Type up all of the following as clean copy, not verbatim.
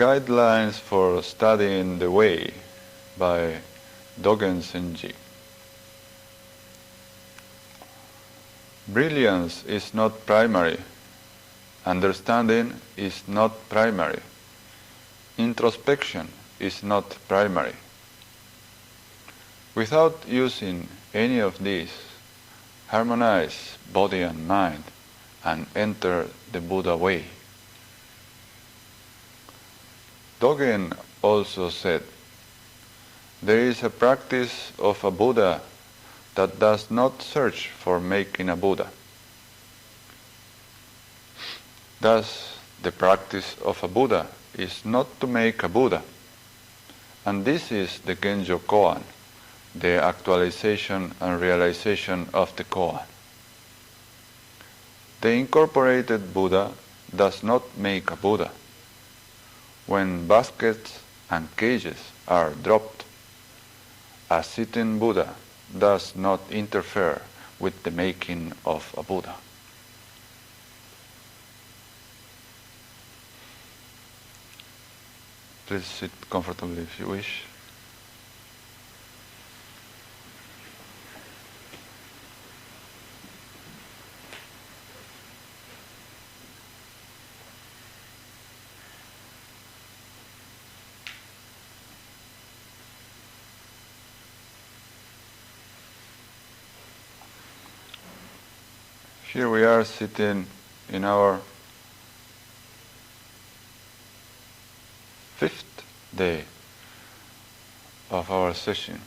Guidelines for Studying the Way by Dogen Zenji. Brilliance is not primary. Understanding is not primary. Introspection is not primary. Without using any of these, harmonize body and mind and enter the Buddha way. Dogen also said, there is a practice of a Buddha that does not search for making a Buddha. Thus, the practice of a Buddha is not to make a Buddha, and this is the Genjo Koan, the actualization and realization of the Koan. The incorporated Buddha does not make a Buddha. When baskets and cages are dropped, a sitting Buddha does not interfere with the making of a Buddha. Please sit comfortably if you wish. Here we are sitting in our 5th day of our session.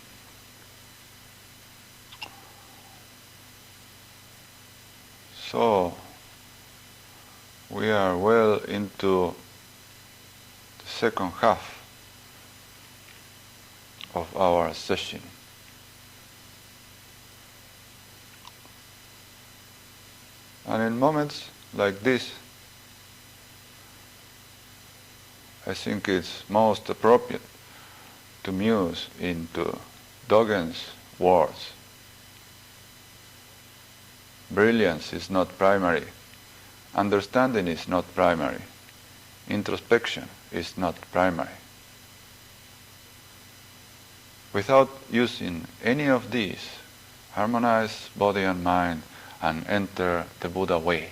So we are well into the second half of our session. And in moments like this, I think it's most appropriate to muse into Dogen's words. Brilliance is not primary. Understanding is not primary. Introspection is not primary. Without using any of these, harmonize body and mind and enter the Buddha way.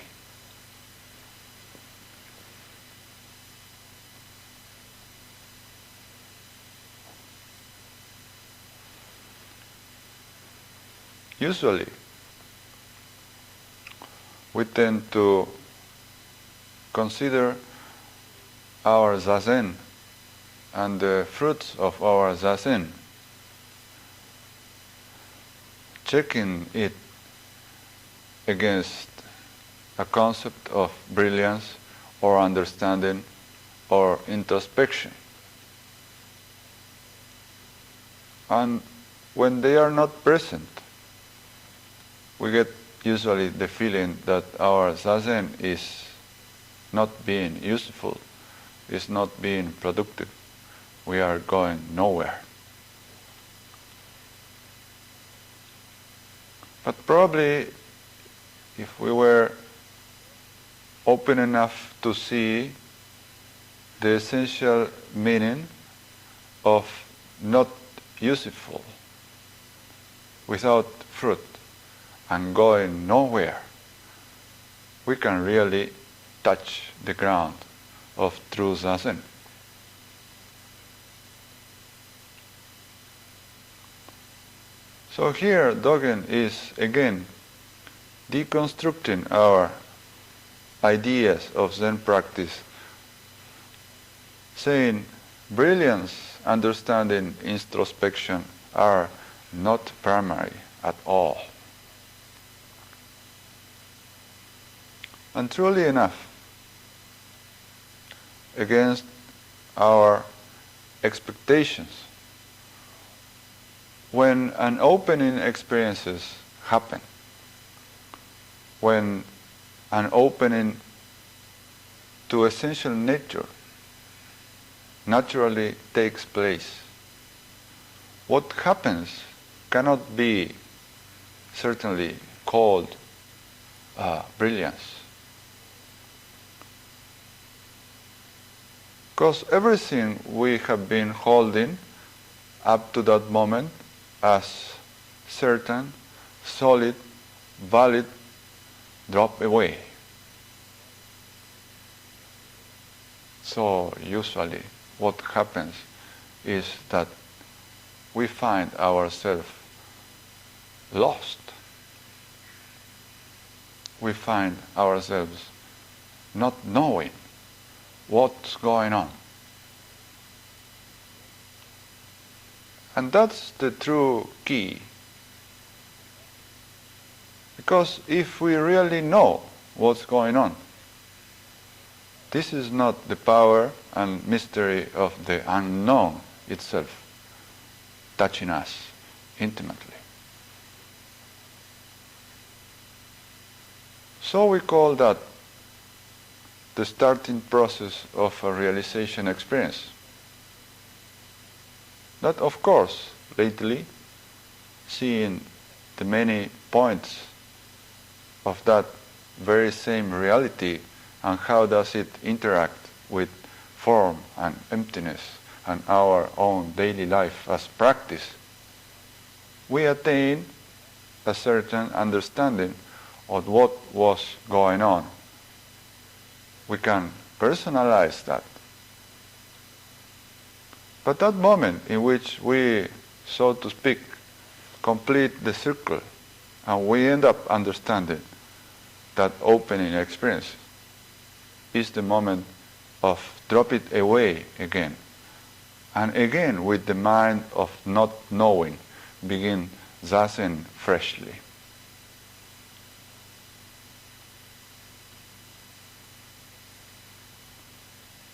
Usually, we tend to consider our zazen and the fruits of our zazen, checking it against a concept of brilliance or understanding or introspection. And when they are not present, we get usually the feeling that our zazen is not being useful, is not being productive. We are going nowhere. But probably if we were open enough to see the essential meaning of not useful, without fruit, and going nowhere, we can really touch the ground of true zazen. So here Dogen is again deconstructing our ideas of Zen practice, saying brilliance, understanding, introspection are not primary at all. And truly enough, against our expectations, when an opening experiences happen, when an opening to essential nature naturally takes place, what happens cannot be certainly called brilliance. Because everything we have been holding up to that moment as certain, solid, valid, drop away. So usually what happens is that we find ourselves lost. We find ourselves not knowing what's going on. And that's the true key. Because if we really know what's going on, this is not the power and mystery of the unknown itself touching us intimately. So we call that the starting process of a realization experience. That, of course, lately, seeing the many points of that very same reality and how does it interact with form and emptiness and our own daily life as practice, we attain a certain understanding of what was going on. We can personalize that. But that moment in which we, so to speak, complete the circle and we end up understanding that opening experience is the moment of drop it away again. And again, with the mind of not knowing, begin zazen freshly.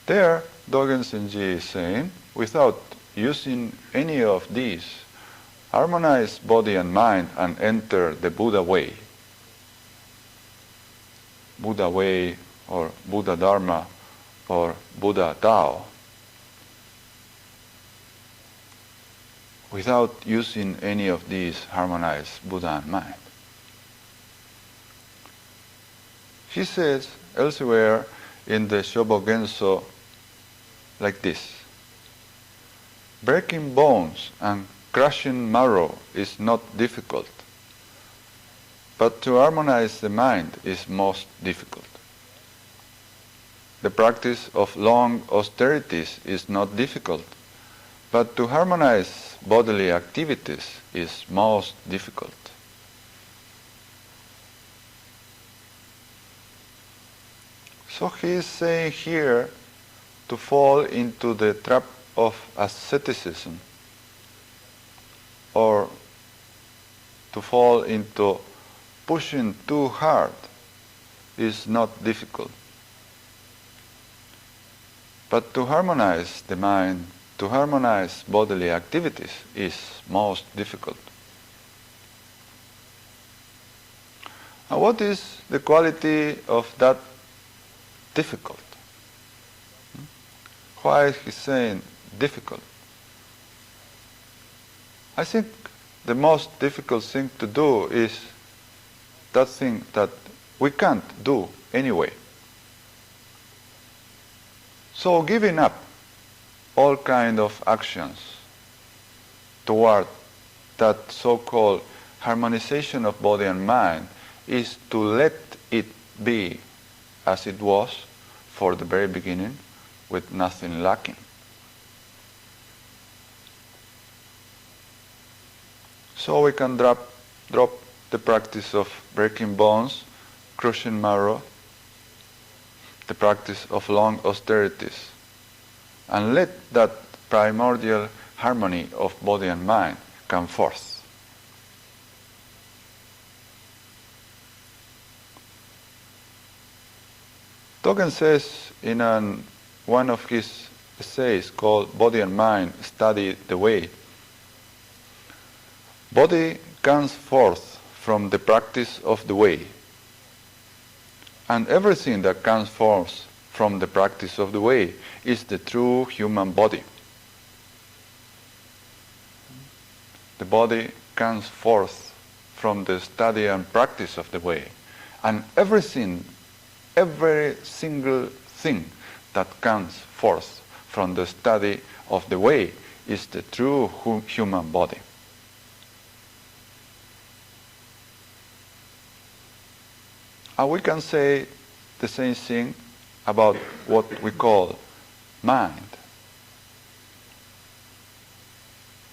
There, Dogen Zenji is saying, without using any of these, harmonize body and mind and enter the Buddha way. Buddha way or Buddha Dharma or Buddha Tao. Without using any of these, harmonize Buddha and mind. He says elsewhere in the Shobogenzo like this: breaking bones and crushing marrow is not difficult, but to harmonize the mind is most difficult. The practice of long austerities is not difficult, but to harmonize bodily activities is most difficult. So he is saying here to fall into the trap of asceticism, or to fall into pushing too hard is not difficult. But to harmonize the mind, to harmonize bodily activities is most difficult. And what is the quality of that difficult? Why is he saying difficult? I think the most difficult thing to do is that thing that we can't do anyway. So giving up all kind of actions toward that so-called harmonization of body and mind is to let it be as it was for the very beginning, with nothing lacking. So we can drop the practice of breaking bones, crushing marrow, the practice of long austerities, and let that primordial harmony of body and mind come forth. Dogen says in one of his essays called Body and Mind Study the Way, body comes forth from the practice of the way, and everything that comes forth from the practice of the way is the true human body. The body comes forth from the study and practice of the way, and every single thing that comes forth from the study of the way is the true human body. And we can say the same thing about what we call mind.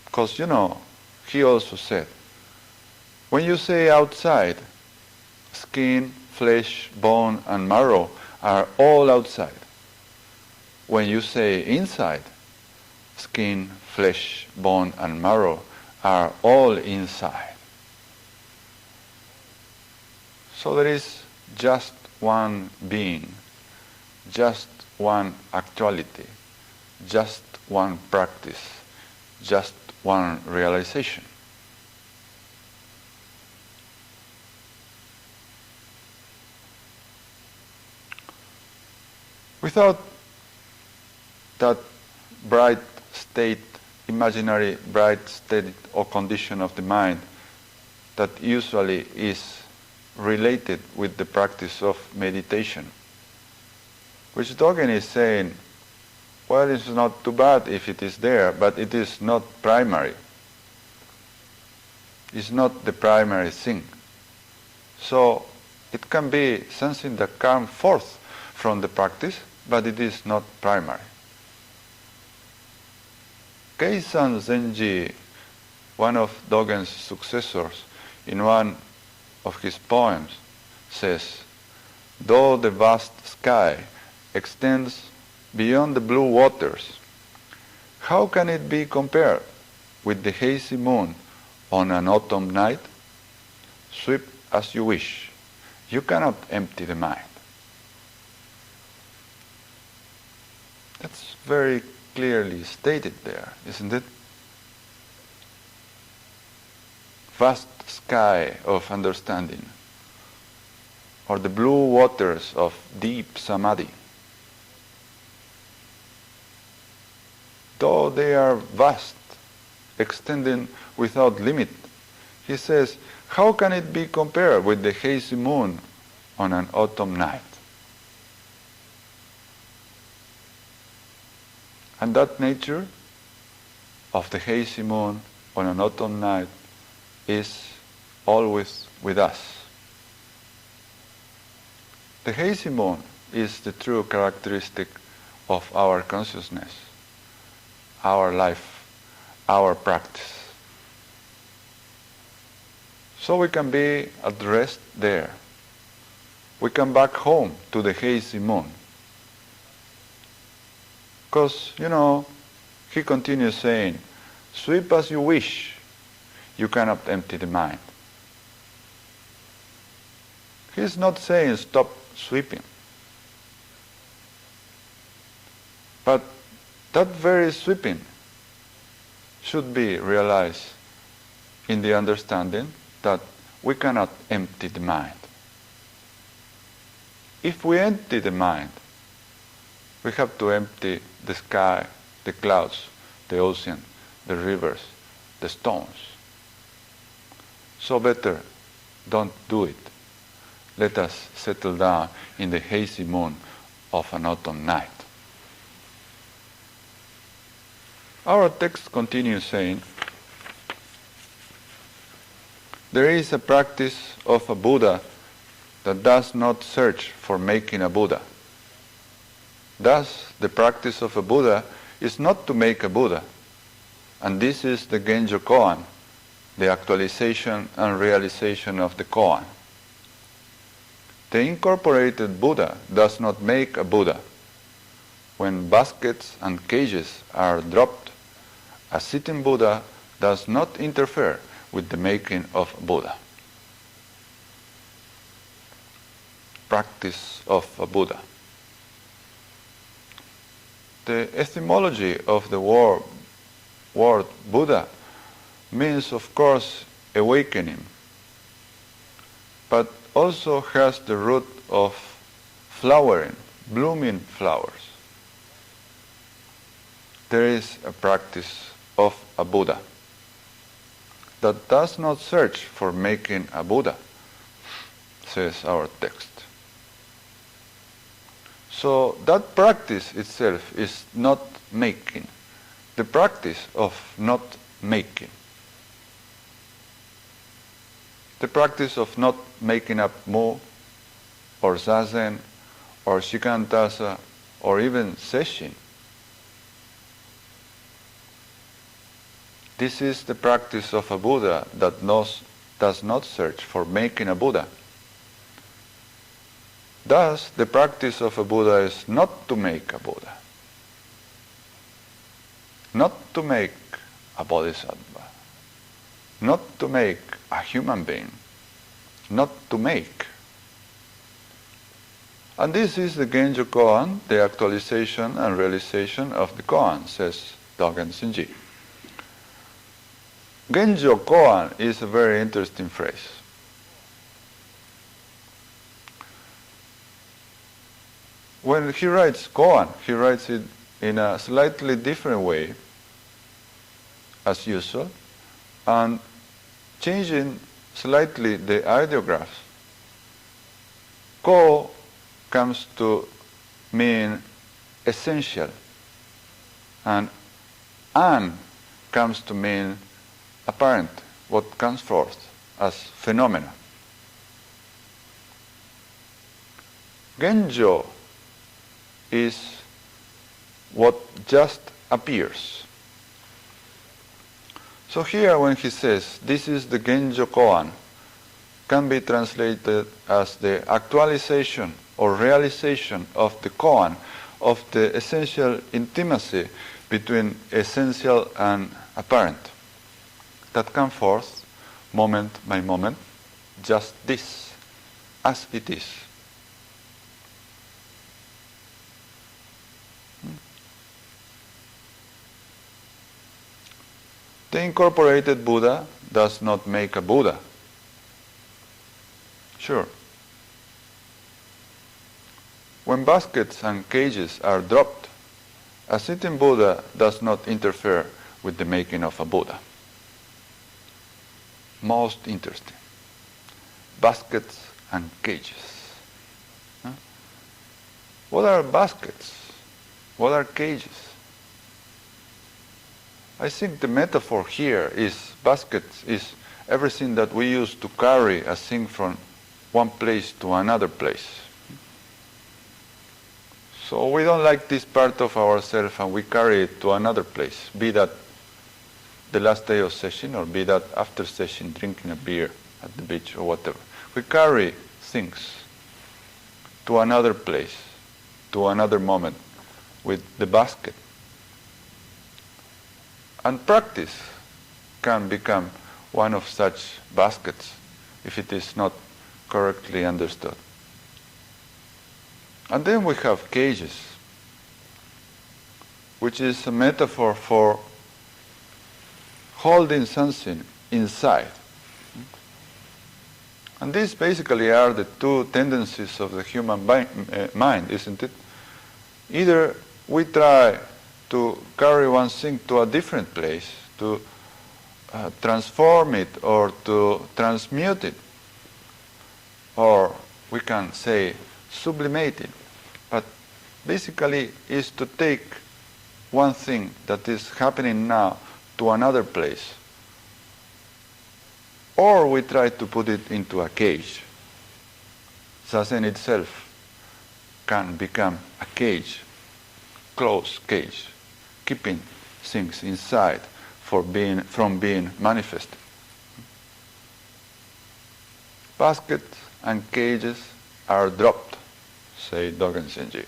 Because, he also said, when you say outside, skin, flesh, bone, and marrow are all outside. When you say inside, skin, flesh, bone, and marrow are all inside. So there is just one being, just one actuality, just one practice, just one realization. Without that bright state, imaginary bright state or condition of the mind that usually is related with the practice of meditation, which Dogen is saying, well, it's not too bad if it is there, but it is not primary. It's not the primary thing. So it can be something that comes forth from the practice, but it is not primary. Keisan Zenji, one of Dogen's successors, in one of his poems, says, though the vast sky extends beyond the blue waters, how can it be compared with the hazy moon on an autumn night? Sweep as you wish. You cannot empty the mind. That's very clearly stated there, isn't it? Vast sky of understanding, or the blue waters of deep samadhi. Though they are vast, extending without limit, he says, how can it be compared with the hazy moon on an autumn night? And that nature of the hazy moon on an autumn night is always with us. The hazy moon is the true characteristic of our consciousness, our life, our practice. So we can be at rest there. We come back home to the hazy moon. Because, he continues saying, sweep as you wish, you cannot empty the mind. He's not saying stop sweeping. But that very sweeping should be realized in the understanding that we cannot empty the mind. If we empty the mind, we have to empty the sky, the clouds, the ocean, the rivers, the stones. So better don't do it. Let us settle down in the hazy moon of an autumn night. Our text continues saying, there is a practice of a Buddha that does not search for making a Buddha. Thus, the practice of a Buddha is not to make a Buddha. And this is the Genjo Koan, the actualization and realization of the Koan. The incorporated Buddha does not make a Buddha. When baskets and cages are dropped, a sitting Buddha does not interfere with the making of Buddha. Practice of a Buddha. The etymology of the word Buddha means, of course, awakening, but also has the root of flowering, blooming flowers. There is a practice of a Buddha that does not search for making a Buddha, says our text. So that practice itself is not making. The practice of not making. The practice of not making up mu, or zazen, or shikantasa, or even sesshin. This is the practice of a Buddha that does not search for making a Buddha. Thus, the practice of a Buddha is not to make a Buddha, not to make a Bodhisattva, not to make a human being, not to make. And this is the Genjo Koan, the actualization and realization of the Koan, says Dogen Zenji. Genjo Koan is a very interesting phrase. When he writes koan, he writes it in a slightly different way, as usual, and changing slightly the ideographs. Ko comes to mean essential, and an comes to mean apparent, what comes forth as phenomena. Genjo is what just appears. So here when he says, this is the Genjo Koan, can be translated as the actualization or realization of the koan, of the essential intimacy between essential and apparent, that come forth moment by moment, just this, as it is. The incorporated Buddha does not make a Buddha. Sure. When baskets and cages are dropped, a sitting Buddha does not interfere with the making of a Buddha. Most interesting. Baskets and cages. Huh? What are baskets? What are cages? I think the metaphor here is baskets is everything that we use to carry a thing from one place to another place. So we don't like this part of ourselves and we carry it to another place, be that the last day of session or be that after session drinking a beer at the beach or whatever. We carry things to another place, to another moment with the basket. And practice can become one of such baskets if it is not correctly understood. And then we have cages, which is a metaphor for holding something inside. And these basically are the two tendencies of the human mind, isn't it? Either we try to carry one thing to a different place, to transform it or to transmute it, or we can say sublimate it, but basically is to take one thing that is happening now to another place, or we try to put it into a cage. Zazen itself can become a cage, closed cage, keeping things inside from being manifested. Baskets and cages are dropped, say Dogen Zenji.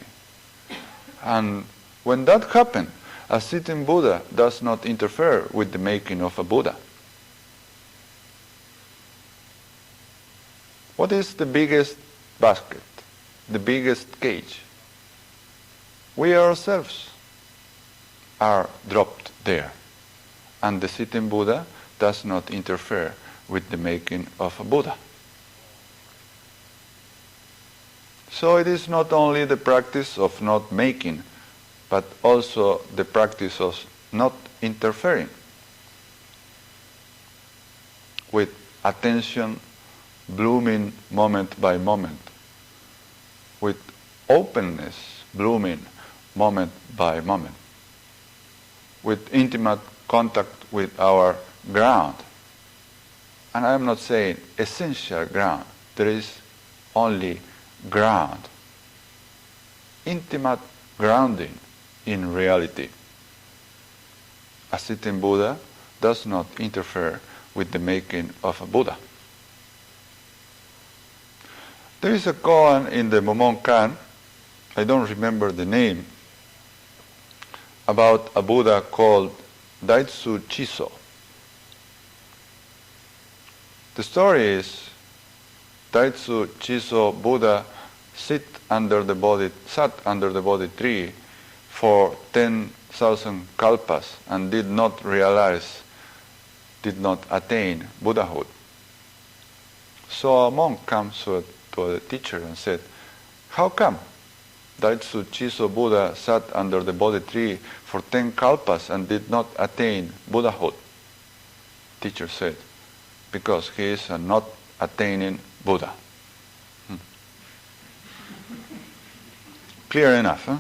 And when that happens, a sitting Buddha does not interfere with the making of a Buddha. What is the biggest basket, the biggest cage? We ourselves are dropped there, and the sitting Buddha does not interfere with the making of a Buddha. So it is not only the practice of not making, but also the practice of not interfering with attention blooming moment by moment, with openness blooming moment by moment, with intimate contact with our ground. And I am not saying essential ground. There is only ground. Intimate grounding in reality. A sitting Buddha does not interfere with the making of a Buddha. There is a koan in the Momon-kan, I don't remember the name, about a Buddha called Daitsu Chiso. The story is Daitsu Chiso Buddha sat under the Bodhi tree for 10,000 kalpas and did not attain Buddhahood. So a monk comes to the teacher and said, "How come Daitsu Chiso Buddha sat under the Bodhi tree for 10 kalpas and did not attain Buddhahood?" Teacher said, "Because he is not attaining Buddha." Clear enough, huh?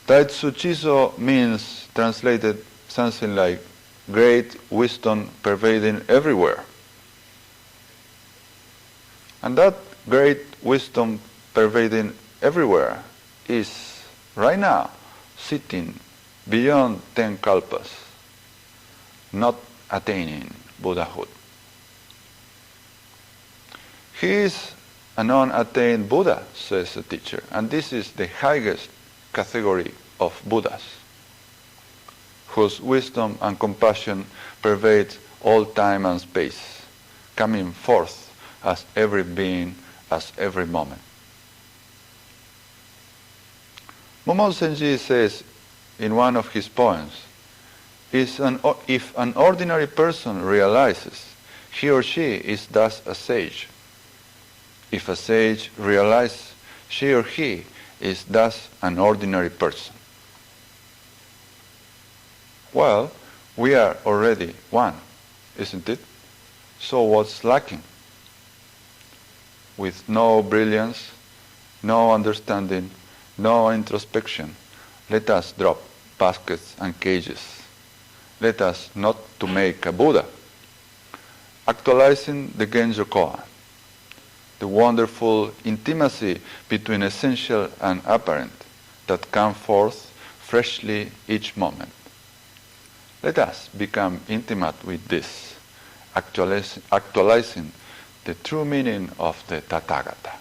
Daitsu Chiso means, translated, something like great wisdom pervading everywhere. And that great wisdom pervading everywhere is right now sitting beyond 10 kalpas, not attaining Buddhahood. He is a non-attained Buddha, says the teacher, and this is the highest category of Buddhas, whose wisdom and compassion pervade all time and space, coming forth as every being, as every moment. Momon Zenji says in one of his poems, if an ordinary person realizes, he or she is thus a sage. If a sage realizes, she or he is thus an ordinary person. Well, we are already one, isn't it? So what's lacking? With no brilliance, no understanding, no introspection, let us drop baskets and cages. Let us not to make a Buddha. Actualizing the Genjo Koan, the wonderful intimacy between essential and apparent that come forth freshly each moment. Let us become intimate with this, actualizing the true meaning of the Tathagata.